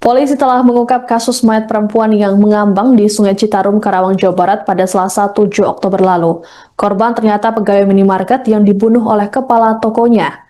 Polisi telah mengungkap kasus mayat perempuan yang mengambang di Sungai Citarum, Karawang, Jawa Barat pada Selasa 7 Oktober lalu. Korban ternyata pegawai minimarket yang dibunuh oleh kepala tokonya.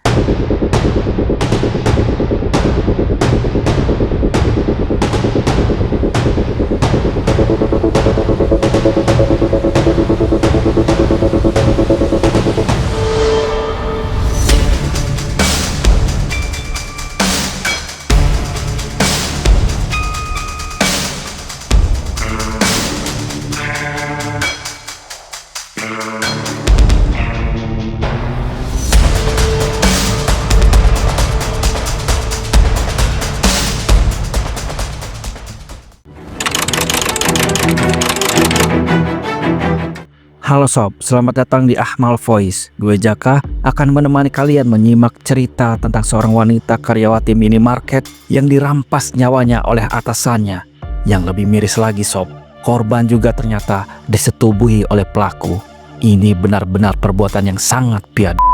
Halo sob, selamat datang di Ahmal Voice. Gue Jaka akan menemani kalian menyimak cerita tentang seorang wanita karyawati minimarket yang dirampas nyawanya oleh atasannya. Yang lebih miris lagi sob, korban juga ternyata disetubuhi oleh pelaku. Ini benar-benar perbuatan yang sangat biadab.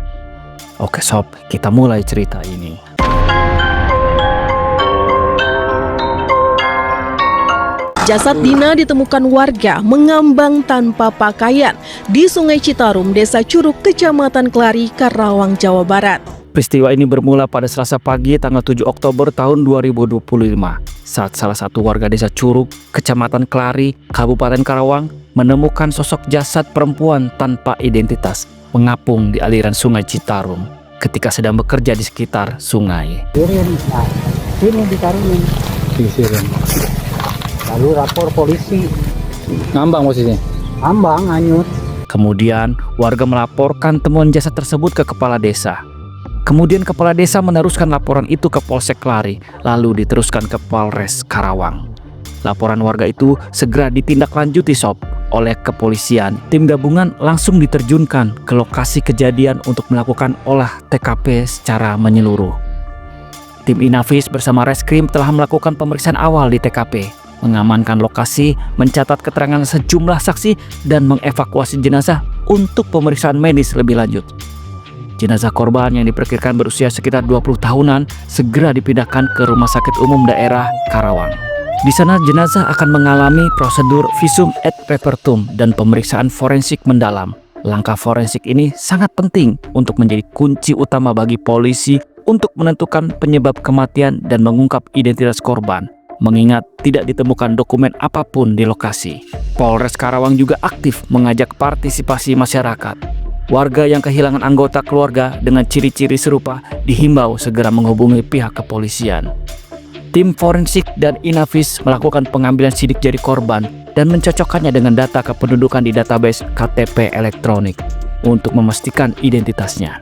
Oke sob, kita mulai cerita ini. Jasad Dina ditemukan warga mengambang tanpa pakaian di Sungai Citarum, Desa Curug, Kecamatan Klari, Karawang, Jawa Barat. Peristiwa ini bermula pada Selasa pagi tanggal 7 Oktober tahun 2025 saat salah satu warga Desa Curug, Kecamatan Klari, Kabupaten Karawang menemukan sosok jasad perempuan tanpa identitas mengapung di aliran Sungai Citarum ketika sedang bekerja di sekitar sungai. Sini ditaruhin, disirin. Lalu lapor polisi. Ngambang posisinya? Ambang, hanyut. Kemudian warga melaporkan temuan jasad tersebut ke kepala desa. Kemudian kepala desa meneruskan laporan itu ke Polsek Klari, lalu diteruskan ke Polres Karawang. Laporan warga itu segera ditindaklanjuti sob oleh kepolisian. Tim gabungan langsung diterjunkan ke lokasi kejadian untuk melakukan olah TKP secara menyeluruh. Tim Inafis bersama Reskrim telah melakukan pemeriksaan awal di TKP, mengamankan lokasi, mencatat keterangan sejumlah saksi, dan mengevakuasi jenazah untuk pemeriksaan medis lebih lanjut. Jenazah korban yang diperkirakan berusia sekitar 20 tahunan segera dipindahkan ke Rumah Sakit Umum Daerah Karawang. Di sana jenazah akan mengalami prosedur visum et repertum dan pemeriksaan forensik mendalam. Langkah forensik ini sangat penting untuk menjadi kunci utama bagi polisi untuk menentukan penyebab kematian dan mengungkap identitas korban, mengingat tidak ditemukan dokumen apapun di lokasi. Polres Karawang juga aktif mengajak partisipasi masyarakat. Warga yang kehilangan anggota keluarga dengan ciri-ciri serupa dihimbau segera menghubungi pihak kepolisian. Tim forensik dan Inafis melakukan pengambilan sidik jari korban dan mencocokkannya dengan data kependudukan di database KTP elektronik untuk memastikan identitasnya.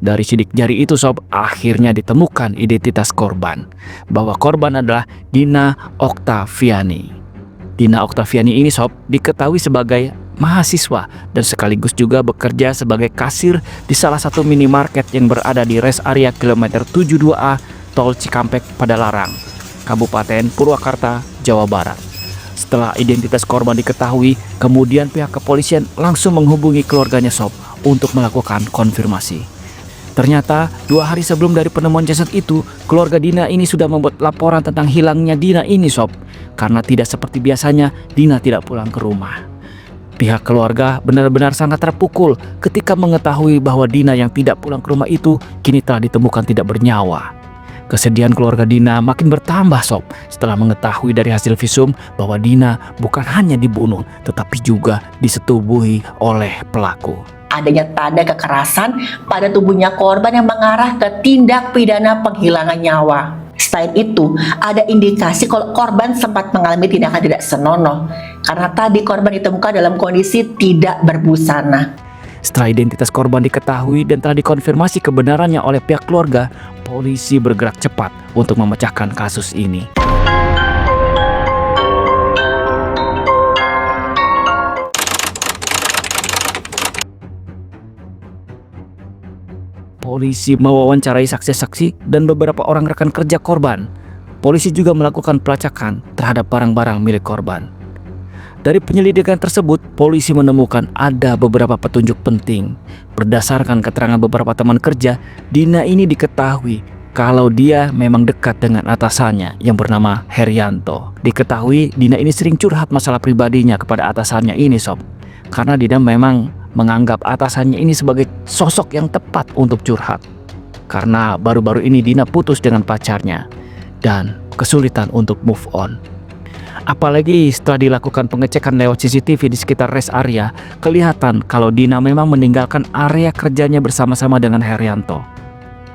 Dari sidik jari itu sob, akhirnya ditemukan identitas korban, bahwa korban adalah Dina Oktaviani. Dina Oktaviani ini sob diketahui sebagai mahasiswa dan sekaligus juga bekerja sebagai kasir di salah satu minimarket yang berada di res area kilometer 72A Tol Cikampek Padalarang, Kabupaten Purwakarta, Jawa Barat. Setelah identitas korban diketahui, kemudian pihak kepolisian langsung menghubungi keluarganya sob untuk melakukan konfirmasi. Ternyata 2 hari sebelum dari penemuan jasad itu, keluarga Dina ini sudah membuat laporan tentang hilangnya Dina ini sob. Karena tidak seperti biasanya, Dina tidak pulang ke rumah. Pihak keluarga benar-benar sangat terpukul ketika mengetahui bahwa Dina yang tidak pulang ke rumah itu kini telah ditemukan tidak bernyawa. Kesedihan keluarga Dina makin bertambah sob setelah mengetahui dari hasil visum bahwa Dina bukan hanya dibunuh tetapi juga disetubuhi oleh pelaku. Adanya tanda kekerasan pada tubuhnya korban yang mengarah ke tindak pidana penghilangan nyawa. Selain itu, ada indikasi kalau korban sempat mengalami tindakan tidak senonoh karena tadi korban ditemukan dalam kondisi tidak berbusana. Setelah identitas korban diketahui dan telah dikonfirmasi kebenarannya oleh pihak keluarga, polisi bergerak cepat untuk memecahkan kasus ini. Polisi mewawancarai saksi-saksi dan beberapa orang rekan kerja korban. Polisi juga melakukan pelacakan terhadap barang-barang milik korban. Dari penyelidikan tersebut, polisi menemukan ada beberapa petunjuk penting. Berdasarkan keterangan beberapa teman kerja, Dina ini diketahui kalau dia memang dekat dengan atasannya yang bernama Herianto. Diketahui Dina ini sering curhat masalah pribadinya kepada atasannya ini, Sob. Karena Dina memang menganggap atasannya ini sebagai sosok yang tepat untuk curhat. Karena baru-baru ini Dina putus dengan pacarnya dan kesulitan untuk move on. Apalagi setelah dilakukan pengecekan lewat CCTV di sekitar rest area, kelihatan kalau Dina memang meninggalkan area kerjanya bersama-sama dengan Herianto.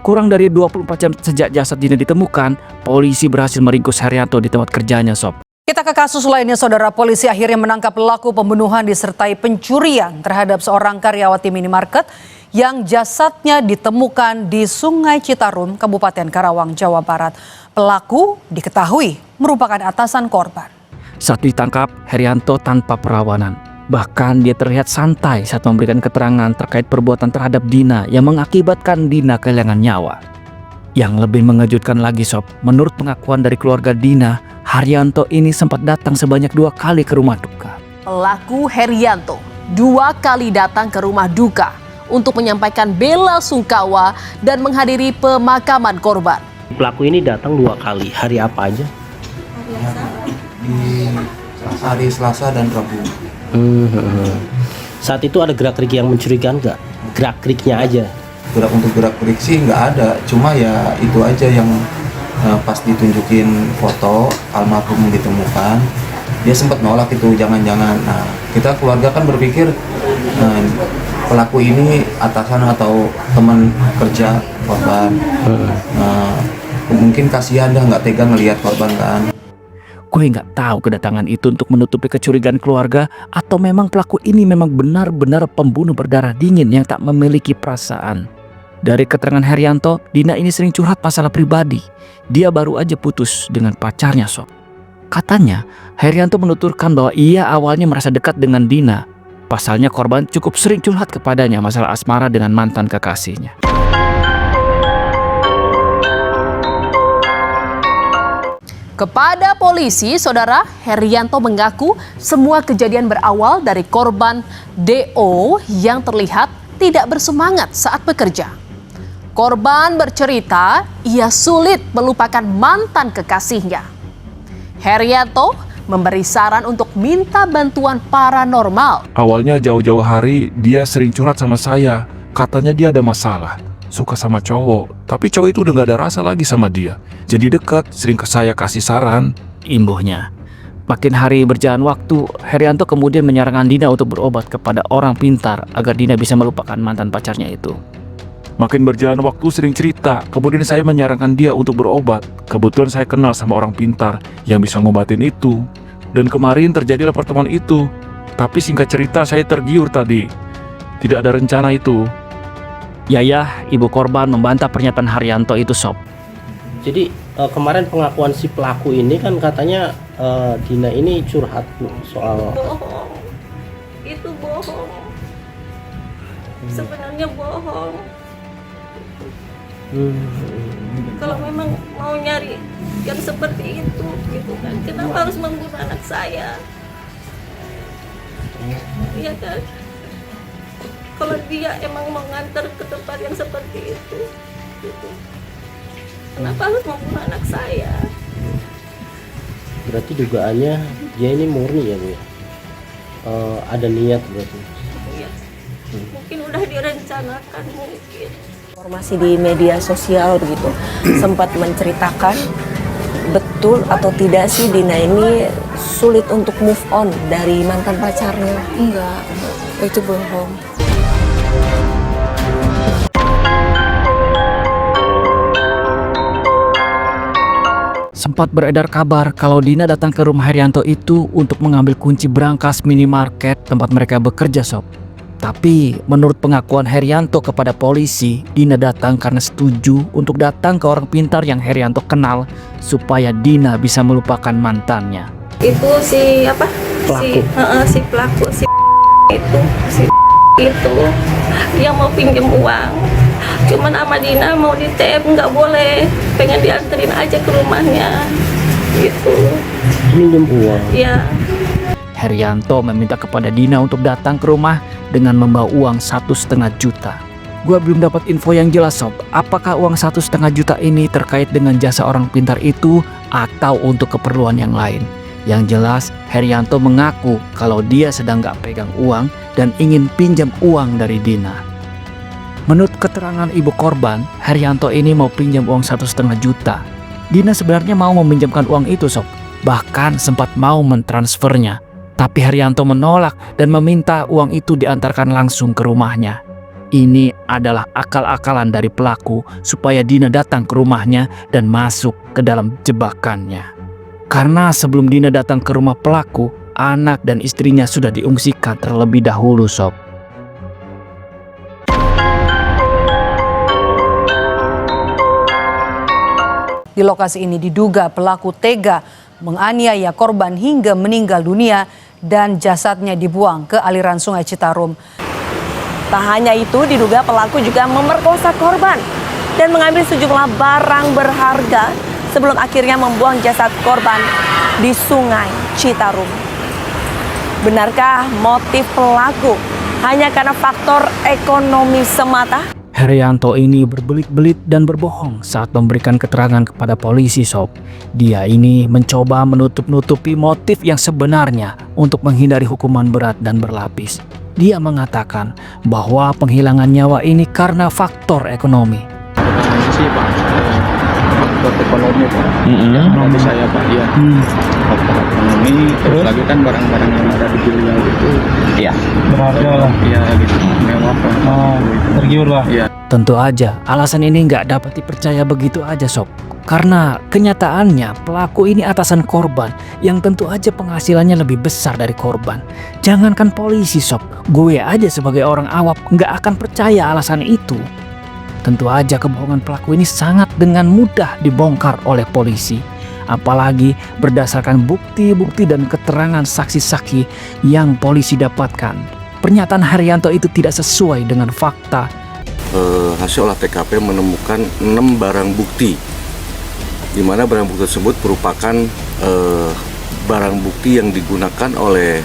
Kurang dari 24 jam sejak jasad Dina ditemukan, polisi berhasil meringkus Herianto di tempat kerjanya, Sob. Kita ke kasus lainnya, saudara. Polisi akhirnya menangkap pelaku pembunuhan disertai pencurian terhadap seorang karyawati minimarket yang jasadnya ditemukan di Sungai Citarum, Kabupaten Karawang, Jawa Barat. Pelaku diketahui merupakan atasan korban. Saat ditangkap, Herianto tanpa perawanan. Bahkan dia terlihat santai saat memberikan keterangan terkait perbuatan terhadap Dina yang mengakibatkan Dina kehilangan nyawa. Yang lebih mengejutkan lagi, Sob, menurut pengakuan dari keluarga Dina, Herianto ini sempat datang sebanyak 2 kali ke rumah duka. Pelaku Herianto 2 kali datang ke rumah duka untuk menyampaikan bela sungkawa dan menghadiri pemakaman korban. Pelaku ini datang 2 kali. Hari apa aja? Di hari Selasa dan Rabu. Saat itu ada gerak-gerik yang mencurigakan nggak? Gerak-geriknya aja. Untuk gerak-gerik sih nggak ada, cuma ya itu aja yang pas ditunjukin foto almarhum ditemukan, dia sempat nolak itu jangan-jangan. Nah, kita keluarga kan berpikir pelaku ini atasan atau teman kerja korban. Mungkin kasihan dah, nggak tega ngelihat korban kan. Gue nggak tahu kedatangan itu untuk menutupi kecurigaan keluarga atau memang pelaku ini memang benar-benar pembunuh berdarah dingin yang tak memiliki perasaan. Dari keterangan Herianto, Dina ini sering curhat masalah pribadi. Dia baru aja putus dengan pacarnya, Sob. Katanya, Herianto menuturkan bahwa ia awalnya merasa dekat dengan Dina. Pasalnya korban cukup sering curhat kepadanya masalah asmara dengan mantan kekasihnya. Kepada polisi, saudara, Herianto mengaku semua kejadian berawal dari korban DO yang terlihat tidak bersemangat saat bekerja. Korban bercerita ia sulit melupakan mantan kekasihnya. Herianto memberi saran untuk minta bantuan paranormal. Awalnya jauh-jauh hari dia sering curhat sama saya. Katanya dia ada masalah, suka sama cowok, tapi cowok itu udah gak ada rasa lagi sama dia. Jadi dekat, sering ke saya kasih saran. Imbuhnya, makin hari berjalan waktu, Herianto kemudian menyarankan Dina untuk berobat kepada orang pintar agar Dina bisa melupakan mantan pacarnya itu. Makin berjalan waktu sering cerita, kemudian saya menyarankan dia untuk berobat. Kebetulan saya kenal sama orang pintar yang bisa ngobatin itu. Dan kemarin terjadilah pertemuan itu. Tapi singkat cerita saya tergiur tadi. Tidak ada rencana itu. Yayah, ibu korban, membantah pernyataan Herianto itu, Sob. Jadi kemarin pengakuan si pelaku ini kan katanya Dina ini curhat soal bohong. Itu bohong. Sebenarnya bohong. Kalau memang mau nyari yang seperti itu gitu kan, kenapa harus membunuh anak saya? Iya kan? Kalau dia emang mau nganter ke tempat yang seperti itu gitu, kenapa harus membunuh anak saya? berarti dugaannya dia ini murni ya Bu ya? Ada niat berarti. Iya. Mungkin udah direncanakan mungkin. Informasi di media sosial begitu sempat menceritakan betul atau tidak sih Dina ini sulit untuk move on dari mantan pacarnya? Enggak, itu bohong. Sempat beredar kabar kalau Dina datang ke rumah Herianto itu untuk mengambil kunci brankas minimarket tempat mereka bekerja, Sob. Tapi menurut pengakuan Herianto kepada polisi, Dina datang karena setuju untuk datang ke orang pintar yang Herianto kenal supaya Dina bisa melupakan mantannya. Itu si apa? Pelaku. Si pelaku si itu yang mau pinjam uang. Cuman sama Dina mau di TM nggak boleh, pengen dianterin aja ke rumahnya gitu. Pinjam uang? Iya. Herianto meminta kepada Dina untuk datang ke rumah dengan membawa uang 1,5 juta. Gua belum dapat info yang jelas sob, apakah uang 1,5 juta ini terkait dengan jasa orang pintar itu atau untuk keperluan yang lain. Yang jelas Herianto mengaku kalau dia sedang gak pegang uang dan ingin pinjam uang dari Dina. Menurut keterangan ibu korban, Herianto ini mau pinjam uang 1,5 juta. Dina sebenarnya mau meminjamkan uang itu sob, bahkan sempat mau mentransfernya. Tapi Herianto menolak dan meminta uang itu diantarkan langsung ke rumahnya. Ini adalah akal-akalan dari pelaku supaya Dina datang ke rumahnya dan masuk ke dalam jebakannya. Karena sebelum Dina datang ke rumah pelaku, anak dan istrinya sudah diungsikan terlebih dahulu sob. Di lokasi ini diduga pelaku tega menganiaya korban hingga meninggal dunia dan jasadnya dibuang ke aliran Sungai Citarum. Tak hanya itu, diduga pelaku juga memerkosa korban dan mengambil sejumlah barang berharga sebelum akhirnya membuang jasad korban di Sungai Citarum. Benarkah motif pelaku hanya karena faktor ekonomi semata? Herianto ini berbelit-belit dan berbohong saat memberikan keterangan kepada polisi sob. Dia ini mencoba menutup-nutupi motif yang sebenarnya untuk menghindari hukuman berat dan berlapis. Dia mengatakan bahwa penghilangan nyawa ini karena faktor ekonomi. Faktor ekonomi Pak. Ekonomi saya Pak, ya. Faktor ekonomi, terus lagi kan barang-barang yang ada di beliau itu ya berharga lah. Iya gitu, mewah Pak. Tergiur lah. Ya. Tentu aja alasan ini nggak dapat dipercaya begitu aja sob. Karena kenyataannya pelaku ini atasan korban yang tentu aja penghasilannya lebih besar dari korban. Jangankan polisi sob, gue aja sebagai orang awam nggak akan percaya alasan itu. Tentu aja kebohongan pelaku ini sangat dengan mudah dibongkar oleh polisi. Apalagi berdasarkan bukti-bukti dan keterangan saksi-saksi yang polisi dapatkan. Pernyataan Herianto itu tidak sesuai dengan fakta. Hasil olah TKP menemukan 6 barang bukti, di mana barang bukti tersebut merupakan barang bukti yang digunakan oleh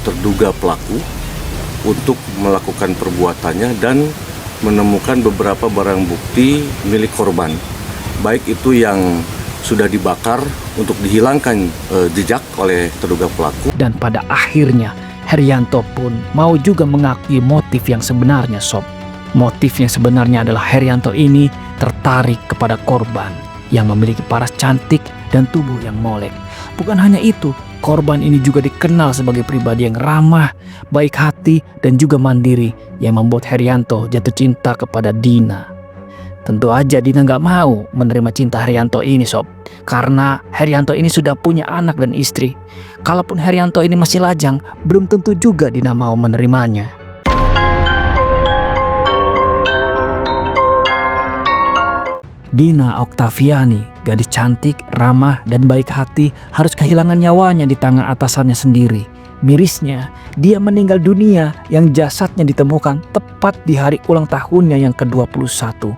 terduga pelaku untuk melakukan perbuatannya dan menemukan beberapa barang bukti milik korban, baik itu yang sudah dibakar untuk dihilangkan jejak oleh terduga pelaku. Dan pada akhirnya Herianto pun mau juga mengakui motif yang sebenarnya sob. Motif yang sebenarnya adalah Herianto ini tertarik kepada korban yang memiliki paras cantik dan tubuh yang molek. Bukan hanya itu, korban ini juga dikenal sebagai pribadi yang ramah, baik hati, dan juga mandiri yang membuat Herianto jatuh cinta kepada Dina. Tentu aja Dina nggak mau menerima cinta Herianto ini sob, karena Herianto ini sudah punya anak dan istri. Kalaupun Herianto ini masih lajang, belum tentu juga Dina mau menerimanya. Dina Oktaviani, gadis cantik, ramah, dan baik hati, harus kehilangan nyawanya di tangan atasannya sendiri. Mirisnya, dia meninggal dunia yang jasadnya ditemukan tepat di hari ulang tahunnya yang ke-21.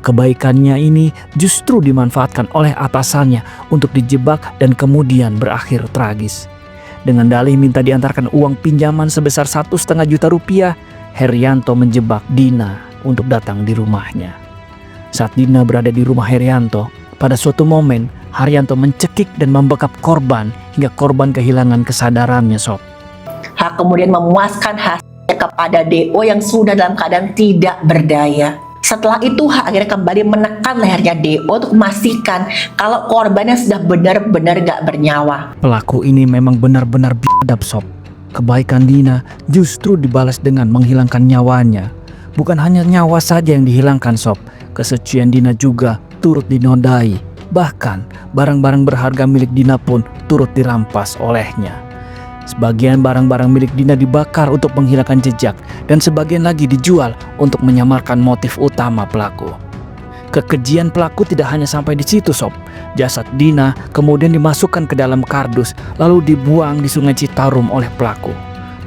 Kebaikannya ini justru dimanfaatkan oleh atasannya untuk dijebak dan kemudian berakhir tragis. Dengan dalih minta diantarkan uang pinjaman sebesar 1,5 juta rupiah, Herianto menjebak Dina untuk datang di rumahnya. Saat Dina berada di rumah Herianto, pada suatu momen Herianto mencekik dan membekap korban hingga korban kehilangan kesadarannya sob. H kemudian memuaskan hasilnya kepada DO yang sudah dalam keadaan tidak berdaya. Setelah itu H akhirnya kembali menekan lehernya DO untuk memastikan kalau korbannya sudah benar-benar gak bernyawa. Pelaku ini memang benar-benar biadab sob. Kebaikan Dina justru dibalas dengan menghilangkan nyawanya. Bukan hanya nyawa saja yang dihilangkan sob, kesucian Dina juga turut dinodai. Bahkan barang-barang berharga milik Dina pun turut dirampas olehnya. Sebagian barang-barang milik Dina dibakar untuk menghilangkan jejak dan sebagian lagi dijual untuk menyamarkan motif utama pelaku. Kekejian pelaku tidak hanya sampai di situ sob. Jasad Dina kemudian dimasukkan ke dalam kardus lalu dibuang di Sungai Citarum oleh pelaku.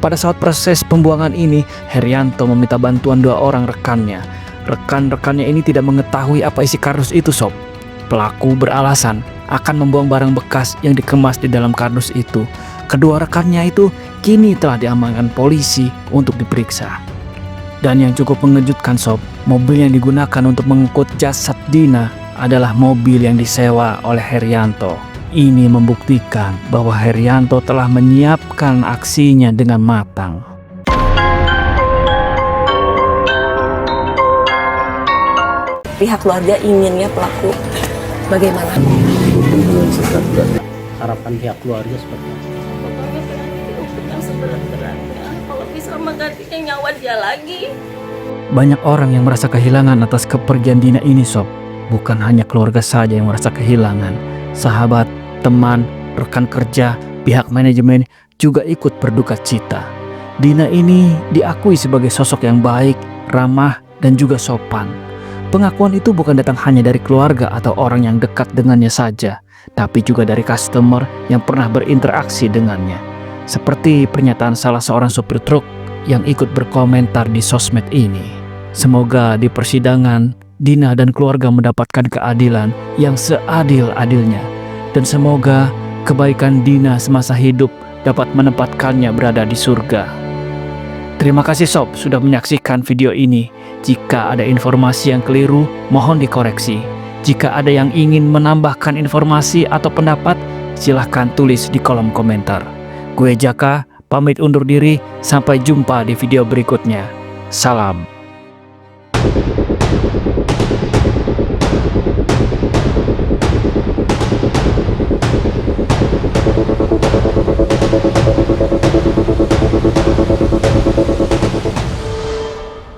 Pada saat proses pembuangan ini, Herianto meminta bantuan 2 orang rekannya. Rekan-rekannya ini tidak mengetahui apa isi kardus itu sob. Pelaku beralasan akan membuang barang bekas yang dikemas di dalam kardus itu. kedua rekannya itu kini telah diamankan polisi untuk diperiksa. Dan yang cukup mengejutkan sob, mobil yang digunakan untuk mengangkut jasad Dina adalah mobil yang disewa oleh Herianto. Ini membuktikan bahwa Herianto telah menyiapkan aksinya dengan matang. Pihak keluarga inginnya pelaku bagaimana? Harapan pihak keluarga seperti apa? Pokoknya pengen dihukum yang seberat-beratnya. Kalau bisa menggantikan nyawa dia lagi. Banyak orang yang merasa kehilangan atas kepergian Dina ini sob. Bukan hanya keluarga saja yang merasa kehilangan. Sahabat, teman, rekan kerja, pihak manajemen juga ikut berduka cita. Dina ini diakui sebagai sosok yang baik, ramah, dan juga sopan. Pengakuan itu bukan datang hanya dari keluarga atau orang yang dekat dengannya saja, tapi juga dari customer yang pernah berinteraksi dengannya. Seperti pernyataan salah seorang supir truk yang ikut berkomentar di sosmed ini. Semoga di persidangan, Dina dan keluarga mendapatkan keadilan yang seadil-adilnya. Dan semoga kebaikan Dina semasa hidup dapat menempatkannya berada di surga. Terima kasih sob sudah menyaksikan video ini. Jika ada informasi yang keliru, mohon dikoreksi. Jika ada yang ingin menambahkan informasi atau pendapat, silahkan tulis di kolom komentar. Gue Jaka, pamit undur diri, sampai jumpa di video berikutnya. Salam.